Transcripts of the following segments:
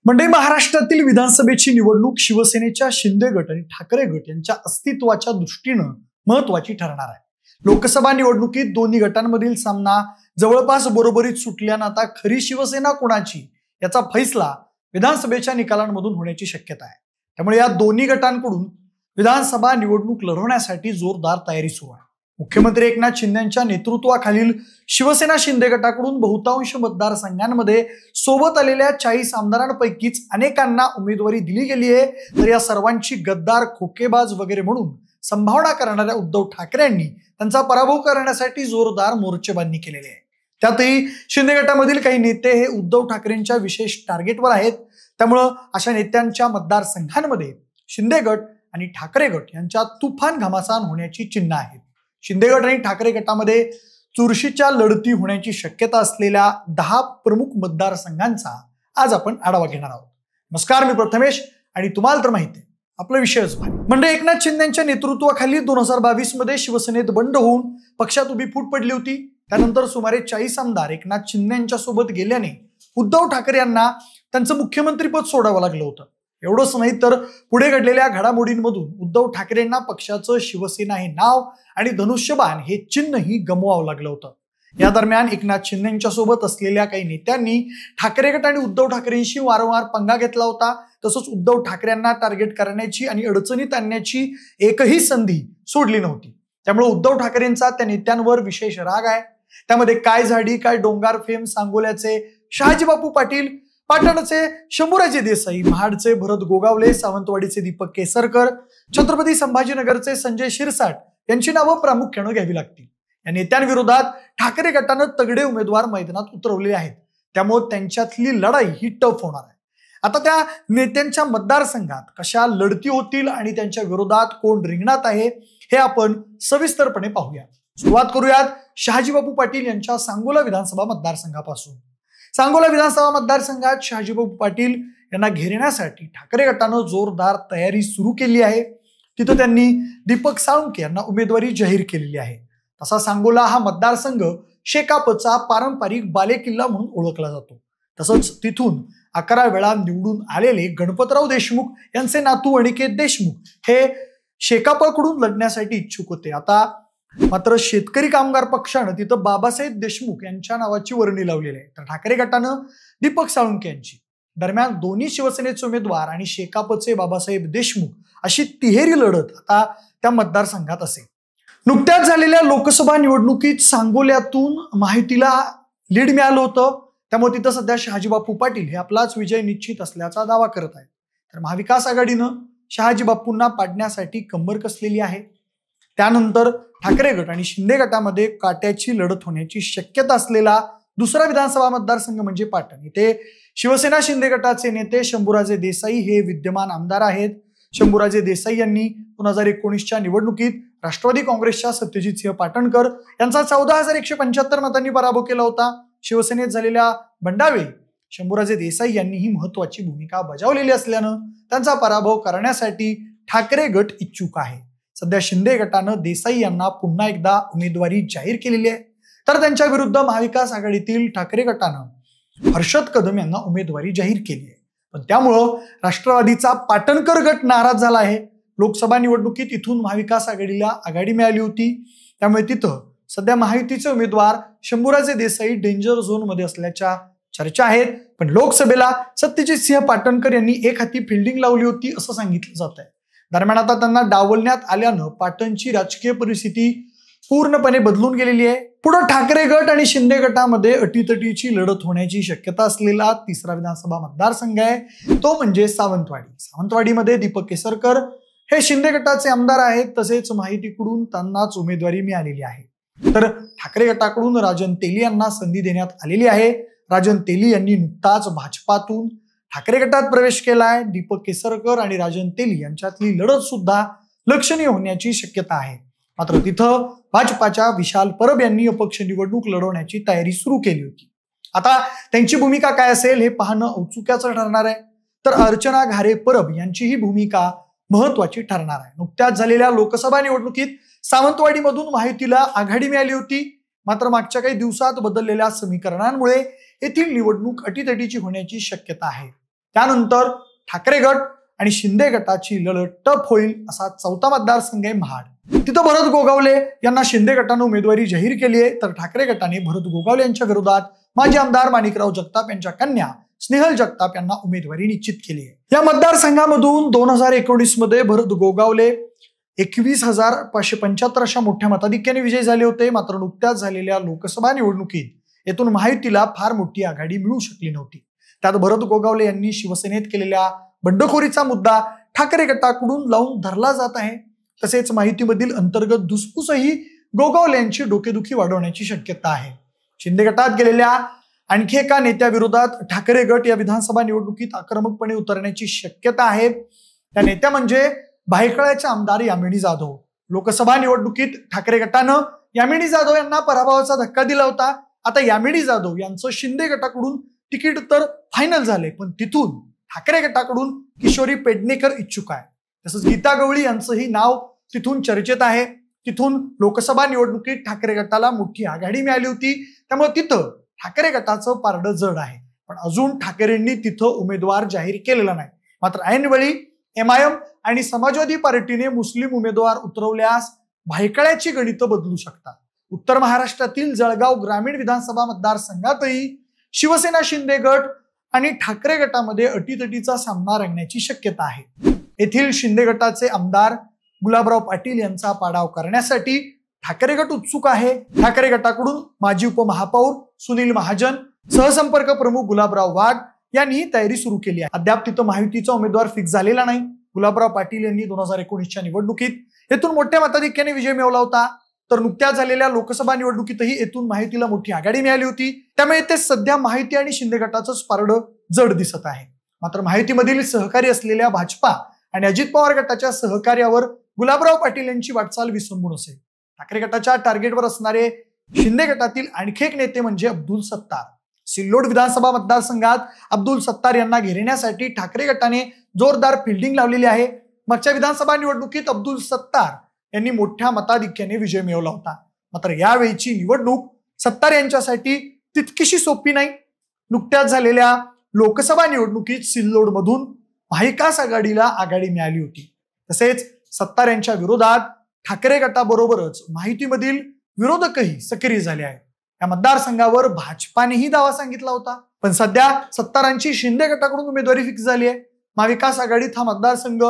म्हणजे महाराष्ट्रातील विधानसभेची निवडणूक शिवसेनेच्या शिंदे गट आणि ठाकरे गट यांच्या अस्तित्वाच्या दृष्टीनं महत्वाची ठरणार आहे। लोकसभा निवडणुकीत दोन्ही गटांमधील सामना जवळपास बरोबरीत सुटल्यानं आता खरी शिवसेना कोणाची याचा फैसला विधानसभेच्या निकालांमधून होण्याची शक्यता आहे। त्यामुळे या दोन्ही गटांकडून विधानसभा निवडणूक लढवण्यासाठी जोरदार तयारी सुरू आहे। मुख्यमंत्री एकनाथ शिंदेच्या नेतृत्वाखालील शिवसेना शिंदे गटाकडून बहुतांश मतदारसंघांमध्ये सोबत आलेल्या 40 आमदारांपैकीच अनेकांना उमेदवारी दिली गेली आहे। तर या सर्वांची गद्दार, खोकेबाज वगैरे म्हणून संभावना करणाऱ्या उद्धव ठाकरेंनी त्यांचा पराभव करण्यासाठी जोरदार मोर्चेबांधणी केलेली आहे। त्यातही शिंदे गटामधील काही नेते हे उद्धव ठाकरेंच्या विशेष टार्गेटवर आहेत। त्यामुळे अशा नेत्यांच्या मतदारसंघांमध्ये शिंदे गट आणि ठाकरे गट यांच्यात तुफान घमासान होण्याची चिन्ह आहेत। शिंदे गट आणि ठाकरे गटामध्ये चुरशीच्या लढती होण्याची शक्यता असलेल्या 10 प्रमुख मतदारसंघांचा आज आपण आढावा घेणार आहोत। नमस्कार, मी प्रथमेश आणि तुम्हाला तर माहिती आहे आपला विषयच म्हणजे एकनाथ शिंदेच्या नेतृत्वाखाली 2022 मध्ये शिवसेनेत बंड होऊन पक्षात उभी फूट पडली होती। त्यानंतर सुमारे 40 आमदार एकनाथ शिंदेच्या सोबत गेल्याने उद्धव ठाकरे यांना त्यांचं मुख्यमंत्रीपद सोडावं लागलं होतं। एवढंच नाही तर पुढे घडलेल्या घडामोडींमधून उद्धव ठाकरेंना पक्षाचं शिवसेना हे नाव आणि धनुष्यबाण हे चिन्हही गमवावं लागलं होतं। या दरम्यान एकनाथ शिंदेच्या सोबत असलेल्या काही नेत्यांनी ठाकरे गट आणि उद्धव ठाकरेंशी वारंवार पंगा घेतला होता। तसंच उद्धव ठाकरेंना टार्गेट करण्याची आणि अडचणीत आणण्याची एकही संधी सोडली नव्हती। त्यामुळे उद्धव ठाकरेंचा त्या नेत्यांवर विशेष राग आहे। त्यामध्ये काय झाडी, काय डोंगर फेम सांगोल्याचे शहाजीबापू पाटील, पाटणचे शंभूराजे देसाई, महाडचे भरत गोगावले, सावंतवाडीचे दीपक केसरकर, छत्रपती संभाजीनगरचे संजय शिरसाट यांची नावं प्रामुख्याने घ्यावी लागतील। या नेत्यांविरोधात ठाकरे गटानं तगडे उमेदवार मैदानात उतरवले आहेत। त्यामुळे त्यांच्यातली लढाई ही टफ होणार आहे। आता त्या नेत्यांच्या मतदारसंघात कशा लढती होतील आणि त्यांच्या विरोधात कोण रिंगणात आहे हे आपण सविस्तरपणे पाहूया। सुरुवात करूयात शहाजीबापू पाटील यांच्या सांगोला विधानसभा मतदारसंघापासून। सांगोला विधानसभा मतदारसंघात शहाजीबापू पाटील यांना घेरण्यासाठी ठाकरे गटानं जोरदार तयारी सुरू केली आहे। तिथं त्यांनी दीपक साळुंखे यांना उमेदवारी जाहीर केलेली आहे। तसा सांगोला हा मतदारसंघ शेकापचा पारंपरिक बालेकिल्ला म्हणून ओळखला जातो। तसंच तिथून 11 वेळा निवडून आलेले गणपतराव देशमुख यांचे नातू अनिकेत देशमुख हे शेकापकडून लढण्यासाठी इच्छुक होते। आता मात्र शेतकरी कामगार पक्षानं तिथं बाबासाहेब देशमुख यांच्या नावाची वर्णी लावलेली आहे, तर ठाकरे गटानं दीपक साळुंखे यांची। दरम्यान दोन्ही शिवसेनेचे उमेदवार आणि शेकापचे बाबासाहेब देशमुख अशी तिहेरी लढत आता त्या मतदारसंघात असेल। नुकत्याच झालेल्या लोकसभा निवडणुकीत सांगोल्यातून माहितीला लीड मिळालं होतं। त्यामुळे तिथं सध्या शहाजीबापू पाटील हे आपलाच विजय निश्चित असल्याचा दावा करत आहेत। तर महाविकास आघाडीनं शहाजीबापूंना पाडण्यासाठी कंबर कसलेली आहे। त्यानंतर ठाकरे गट आणि शिंदे गटामध्ये काट्याची लढत होण्याची शक्यता असलेला दुसरा विधानसभा मतदारसंघ म्हणजे पाटण। इथे शिवसेना शिंदे गटाचे नेते शंभूराजे देसाई हे विद्यमान आमदार आहेत। शंभूराजे देसाई यांनी 2019च्या निवडणुकीत राष्ट्रवादी काँग्रेसच्या सत्यजित सिंह पाटणकर यांचा 14,175 मतांनी पराभव केला होता। शिवसेनेत झालेल्या बंडावेळी शंभूराजे देसाई यांनी ही महत्वाची भूमिका बजावलेली असल्यानं त्यांचा पराभव करण्यासाठी ठाकरे गट इच्छुक आहे। सध्या शिंदे गटानं देसाई यांना पुन्हा एकदा उमेदवारी जाहीर केलेली आहे, तर त्यांच्या विरुद्ध महाविकास आघाडीतील ठाकरे गटानं हर्षद कदम यांना उमेदवारी जाहीर केली आहे। पण त्यामुळं राष्ट्रवादीचा पाटणकर गट नाराज झाला आहे। लोकसभा निवडणुकीत इथून महाविकास आघाडीला आघाडी मिळाली होती। त्यामुळे तिथं सध्या महायुतीचे उमेदवार शंभूराजे देसाई डेंजर झोन मध्ये असल्याच्या चर्चा आहेत। पण लोकसभेला सत्यजित सिंह पाटणकर यांनी एक हाती फिल्डिंग लावली होती असं सांगितलं जात आहे। दरम्यान आता त्यांना डावलण्यात आल्यानं पाटणची राजकीय परिस्थिती पूर्णपणे बदलून गेलेली आहे। पुढे ठाकरे गट आणि शिंदे गटामध्ये अटीतटीची लढत होण्याची शक्यता असलेला तिसरा विधानसभा मतदारसंघ आहे, तो म्हणजे सावंतवाडी। सावंतवाडीमध्ये दीपक केसरकर हे शिंदे गटाचे आमदार आहेत, तसेच माहितीकडून त्यांनाच उमेदवारी मिळालेली आहे। तर ठाकरे गटाकडून राजन तेली यांना संधी देण्यात आलेली आहे। राजन तेली यांनी नुकताच भाजपातून ठाकरे गटात प्रवेश केलाय। दीपक केसरकर आणि राजन तेली यांच्यातली लढत सुद्धा लक्षणीय होण्याची शक्यता आहे। मात्र तिथं भाजपाच्या विशाल परब यांनी अपक्ष निवडणूक लढवण्याची तयारी सुरू केली होती। आता त्यांची भूमिका काय असेल हे पाहणं औत्सुक्याचं ठरणार आहे। तर अर्चना घारे परब यांची ही भूमिका महत्वाची ठरणार आहे। नुकत्याच झालेल्या लोकसभा निवडणुकीत सावंतवाडीमधून माहितीला आघाडी मिळाली होती। मात्र मागच्या काही दिवसात बदललेल्या समीकरणांमुळे येथील निवडणूक अटीतटीची होण्याची शक्यता आहे। त्यानंतर ठाकरे गट आणि शिंदे गटाची लढत टफ होईल असा चौथा मतदारसंघ आहे महाड. तिथं भरत गोगावले यांना शिंदे गटाने उमेदवारी जाहीर केली आहे, तर ठाकरे गटाने भरत गोगावले यांच्या विरोधात माजी आमदार माणिकराव जगताप यांच्या कन्या स्नेहल जगताप यांना उमेदवारी निश्चित केली आहे. या मतदारसंघामधून 2019 मध्ये भरत गोगावले 21,575 अशा मोठ्या मताधिक्याने विजयी झाले होते. मात्र नुकत्याच झालेल्या लोकसभा निवडणुकीत येथून महायुतीला फार मोठी आघाडी मिळू शकली नव्हती. त्यात भरत गोगावले यांनी शिवसेनेत केलेल्या बंडखोरीचा मुद्दा ठाकरे गटाकडून लावून धरला जात आहे. तसेच माहितीमधील अंतर्गत धुसफूसही गोगावले यांची डोकेदुखी वाढवण्याची शक्यता आहे. शिंदे गटात गेलेल्या आणखी एका नेत्याविरोधात ठाकरे गट या विधानसभा निवडणुकीत आक्रमकपणे उतरण्याची शक्यता आहे. त्या नेत्या म्हणजे भायखळ्याचे आमदार यामिनी जाधव. लोकसभा निवडणुकीत ठाकरे गटानं यामिनी जाधव यांना पराभवाचा धक्का दिला होता. आता यामिनी जाधव यांचं शिंदे गटाकडून तिकीट तर फायनल झाले, पण तिथून ठाकरे गटाकडून किशोरी पेडणेकर इच्छुक आहे. तसंच गीता गवळी यांचंही नाव तिथून चर्चेत आहे. तिथून लोकसभा निवडणुकीत ठाकरे गटाला मोठी आघाडी मिळाली होती, त्यामुळे तिथं ठाकरे गटाचं पारडं जड आहे. पण अजून ठाकरेंनी तिथं उमेदवार जाहीर केलेला नाही. मात्र ऐनवेळी MIM आणि समाजवादी पार्टीने मुस्लिम उमेदवार उतरवल्यास भायखळ्याची गणितं बदलू शकतात. उत्तर महाराष्ट्रातील जळगाव ग्रामीण विधानसभा मतदारसंघातही शिवसेना शिंदे गट आणि ठाकरे गटामध्ये अटीतटीचा सामना रंगण्याची शक्यता आहे. येथील शिंदे गटाचे आमदार गुलाबराव पाटील यांचा पाडाव करण्यासाठी ठाकरे गट उत्सुक आहे. ठाकरे गटाकडून माजी उपमहापौर सुनील महाजन, सहसंपर्क प्रमुख गुलाबराव वाघ यांनी तयारी सुरू केली आहे. अद्याप तिथं महायुतीचा उमेदवार फिक्स झालेला नाही. गुलाबराव पाटील यांनी 2019च्या निवडणुकीत येथून मोठ्या मताधिक्याने विजय मिळवला होता, तर नुकत्याच झालेल्या लोकसभा निवडणुकीतही येथून महायुतीला मोठी आघाडी मिळाली होती. त्यामुळे ते सध्या महायुती आणि शिंदे गटाचंच पारडं जड दिसत आहे. मात्र महायुतीमधील सहकारी असलेल्या भाजपा आणि अजित पवार गटाच्या सहकार्यावर गुलाबराव पाटील यांची वाटचाल विसंबून असेल. ठाकरे गटाच्या टार्गेटवर असणारे शिंदे गटातील आणखी एक नेते म्हणजे अब्दुल सत्तार. सिल्लोड विधानसभा मतदारसंघात अब्दुल सत्तार यांना घेरण्यासाठी ठाकरे गटाने जोरदार फिल्डिंग लावलेली आहे. मागच्या विधानसभा निवडणुकीत अब्दुल सत्तार यांनी मोठ्या मताधिक्याने विजय मिळवला होता. मात्र यावेळीची निवडणूक सत्तार यांच्यासाठी तितकीशी सोपी नाही. नुकत्याच झालेल्या लोकसभा निवडणुकीत सिल्लोड मधून महाविकास आघाडीला आघाडी मिळाली होती. तसेच सत्तार यांच्या विरोधात ठाकरे गटाबरोबरच महायुतीमधील विरोधकही सक्रिय झाले आहेत. या मतदारसंघावर भाजपानेही दावा सांगितला होता, पण सध्या सत्तारांची शिंदे गटाकडून उमेदवारी फिक्स झाली आहे. महाविकास आघाडीत हा मतदारसंघ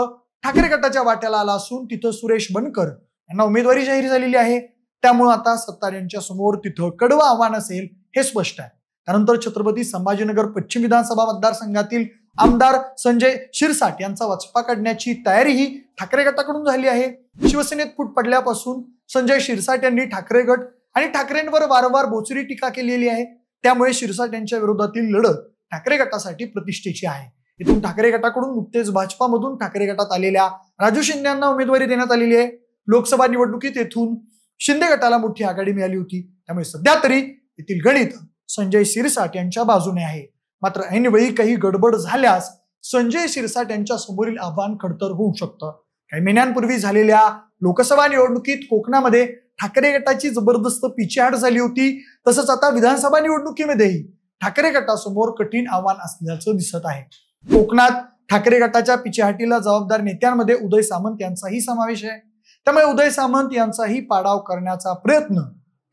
ठाकरे गटाच्या वाट्याला आला असून तिथं सुरेश बनकर यांना उमेदवारी जाहीर झालेली आहे. त्यामुळे आता सत्तार यांच्या समोर तिथं कडवं आव्हान असेल हे स्पष्ट आहे. त्यानंतर छत्रपती संभाजीनगर पश्चिम विधानसभा मतदारसंघातील आमदार संजय शिरसाट यांचा वचपा काढण्याची तयारीही ठाकरे गटाकडून झाली आहे. शिवसेनेत फूट पडल्यापासून संजय शिरसाट यांनी ठाकरे गट आणि ठाकरेंवर वारंवार बोचरी टीका केलेली आहे. त्यामुळे शिरसाट यांच्या विरोधातील लढत ठाकरे गटासाठी प्रतिष्ठेची आहे. इथून ठाकरे गटाकडून नुकतेच भाजपामधून ठाकरे गटात आलेल्या राजू शिंदे यांना उमेदवारी देण्यात आलेली आहे. लोकसभा निवडणुकीत येथून शिंदे गटाला मोठी आघाडी मिळाली होती. त्यामुळे सध्या तरी येथील गणित संजय शिरसाट यांच्या बाजूने आहे. मात्र ऐनवेळी काही गडबड झाल्यास संजय शिरसाट यांच्या समोरील आव्हान खडतर होऊ शकतं. काही महिन्यांपूर्वी झालेल्या लोकसभा निवडणुकीत कोकणामध्ये ठाकरे गटाची जबरदस्त पिछेहाट झाली होती. तसंच आता विधानसभा निवडणुकीमध्येही ठाकरे गटासमोर कठीण आव्हान असल्याचं दिसत आहे. कोकणात ठाकरे गटाच्या पिछेहाटीला जबाबदार नेत्यांमध्ये उदय सामंत यांचाही समावेश आहे. त्यामुळे उदय सामंत यांचाही पाडाव करण्याचा प्रयत्न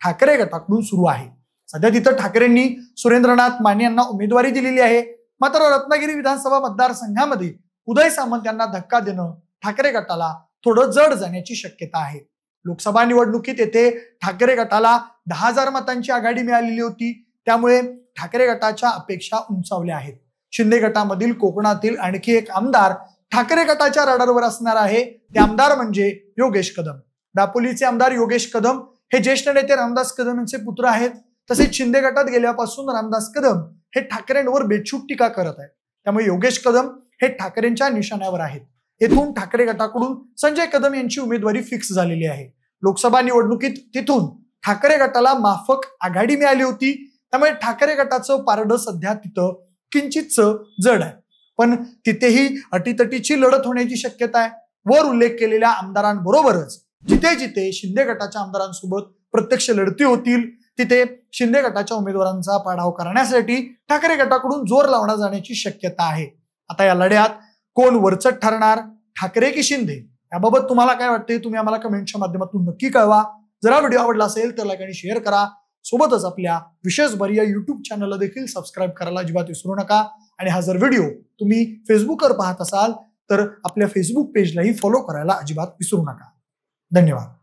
ठाकरे गटाकडून सुरू आहे. सध्या तिथं ठाकरेंनी सुरेंद्रनाथ माने यांना उमेदवारी दिलेली आहे. मात्र रत्नागिरी विधानसभा मतदारसंघामध्ये उदय सामंत यांना धक्का देणं ठाकरे गटाला थोडं जड जाण्याची शक्यता आहे. लोकसभा निवडणुकीत येथे ठाकरे गटाला 10,000 मतांची आघाडी मिळालेली होती. त्यामुळे ठाकरे गटाच्या अपेक्षा उंचावल्या आहेत. शिंदे गटामधील कोकणातील आणखी एक आमदार ठाकरे गटाच्या रडारवर असणार आहे. ते आमदार म्हणजे योगेश कदम. दापोलीचे आमदार योगेश कदम हे ज्येष्ठ नेते रामदास कदम यांचे पुत्र आहेत. तसेच शिंदे गटात गेल्यापासून रामदास कदम हे ठाकरेंवर बेछूट टीका करत आहेत. त्यामुळे योगेश कदम हे ठाकरेंच्या निशाण्यावर आहेत. येथून ठाकरे गटाकडून संजय कदम यांची उमेदवारी फिक्स झालेली आहे. लोकसभा निवडणुकीत तिथून ठाकरे गटाला माफक आघाडी मिळाली होती. त्यामुळे ठाकरे गटाचं पारडं सध्या तिथं किंचितच जड आहे. पण तिथेही अटीतटीची लढत होण्याची शक्यता आहे. वर उल्लेख केलेल्या आमदारांबरोबरच जिथे जिथे शिंदे गटाच्या आमदारांसोबत प्रत्यक्ष लढती होतील तिथे शिंदे गटाच्या उमेदवारांचा पाडाव करण्यासाठी ठाकरे गटाकडून जोर लावण्यात जाण्याची शक्यता आहे. आता या लढ्यात कोण वरचढ ठरणार, ठाकरे की शिंदे, याबाबत तुम्हाला काय वाटते तुम्ही आम्हाला कमेंटच्या माध्यमातून नक्की कळवा. जर हा व्हिडिओ आवडला असेल तर लाईक आणि शेअर करा. सोबतच आपल्या विशेष भर या युट्यूब चॅनलला देखील सबस्क्राईब करायला अजिबात विसरू नका. आणि हा जर व्हिडिओ तुम्ही फेसबुकवर पाहत असाल तर आपल्या फेसबुक पेजलाही फॉलो करायला अजिबात विसरू नका. धन्यवाद.